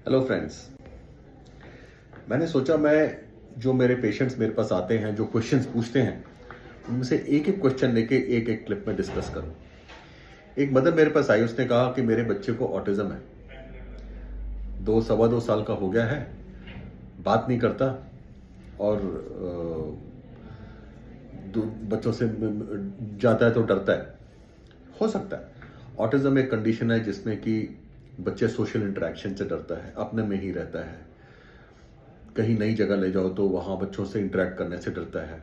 Hello friends. मैंने सोचा मैं जो मेरे पेशेंट्स मेरे पास आते हैं, जो क्वेश्चंस पूछते हैं, उनमें से एक एक क्वेश्चन लेके एक एक क्लिप में डिस्कस करूं। एक मदर मेरे पास आई, उसने कहा कि मेरे बच्चे को ऑटिज्म है, सवा दो साल का हो गया है, बात नहीं करता और बच्चों से जाता है तो डरता है। हो सकता है ऑटिज्म एक कंडीशन है जिसमें कि बच्चे सोशल इंटरेक्शन से डरता है, अपने में ही रहता है, कहीं नई जगह ले जाओ तो वहां बच्चों से इंटरेक्ट करने से डरता है।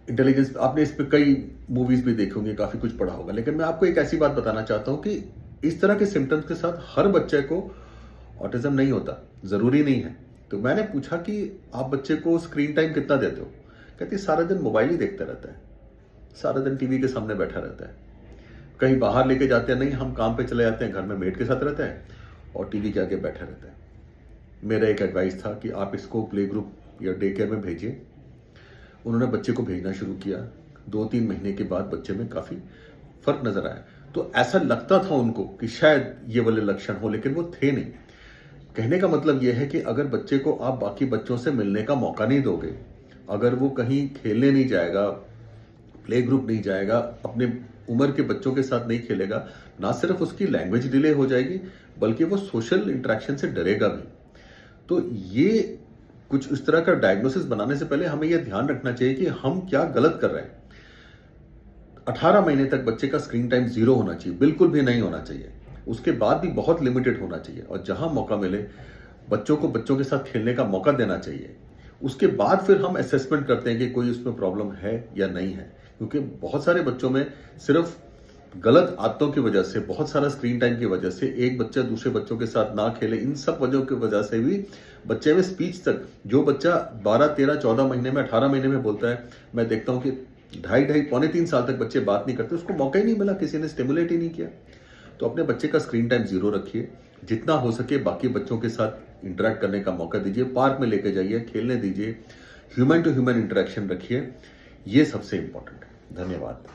इंटेलिजेंस, आपने इस पे कई मूवीज भी देखी होंगी, काफी कुछ पढ़ा होगा, लेकिन मैं आपको एक ऐसी बात बताना चाहता हूं कि इस तरह के सिम्टम्स के साथ हर बच्चे को ऑटिज्म नहीं होता, जरूरी नहीं है। तो मैंने पूछा कि आप बच्चे को स्क्रीन टाइम कितना देते हो? कहती सारा दिन मोबाइल ही देखता रहता है, सारा दिन टीवी के सामने बैठा रहता है, कहीं बाहर लेके जाते हैं नहीं, हम काम पे चले जाते हैं, घर में मेड के साथ रहता है और टीवी के आगे बैठा रहता है। मेरा एक एडवाइस था कि आप इसको प्ले ग्रुप या डे केयर में भेजिए। उन्होंने बच्चे को भेजना शुरू किया। 2-3 महीने के बाद बच्चे में काफी फर्क नजर आया। तो ऐसा लगता था उनको कि शायद ये वाले लक्षण हो, लेकिन वो थे नहीं। कहने का मतलब यह है कि अगर बच्चे को आप बाकी बच्चों से मिलने का मौका नहीं दोगे, अगर वो कहीं खेलने नहीं जाएगा, प्ले ग्रुप नहीं जाएगा, अपने उम्र के बच्चों के साथ नहीं खेलेगा, ना सिर्फ उसकी लैंग्वेज डिले हो जाएगी बल्कि वो सोशल इंटरेक्शन से डरेगा भी। तो ये कुछ इस तरह का डायग्नोसिस बनाने से पहले हमें यह ध्यान रखना चाहिए कि हम क्या गलत कर रहे हैं। 18 महीने तक बच्चे का स्क्रीन टाइम 0 होना चाहिए, बिल्कुल भी नहीं होना चाहिए। उसके बाद भी बहुत लिमिटेड होना चाहिए और जहां मौका मिले बच्चों को बच्चों के साथ खेलने का मौका देना चाहिए। उसके बाद फिर हम असेसमेंट करते हैं कि कोई उसमें प्रॉब्लम है या नहीं है, क्योंकि बहुत सारे बच्चों में सिर्फ गलत आदतों की वजह से, बहुत सारा स्क्रीन टाइम की वजह से, एक बच्चा दूसरे बच्चों के साथ ना खेले, इन सब वजहों की वजह से भी बच्चे में स्पीच तक, जो बच्चा 12, 13, 14 महीने में, 18 महीने में बोलता है, मैं देखता हूं कि 2.5, पौने 3 साल तक बच्चे बात नहीं करते, उसको मौका ही नहीं मिला, किसी ने स्टिमुलेट ही नहीं किया। तो अपने बच्चे का स्क्रीन टाइम 0 रखिए, जितना हो सके बाकी बच्चों के साथ इंटरेक्ट करने का मौका दीजिए, पार्क में लेके जाइए, खेलने दीजिए, ह्यूमन टू ह्यूमन इंटरेक्शन रखिए। ये सबसे इंपॉर्टेंट है। धन्यवाद।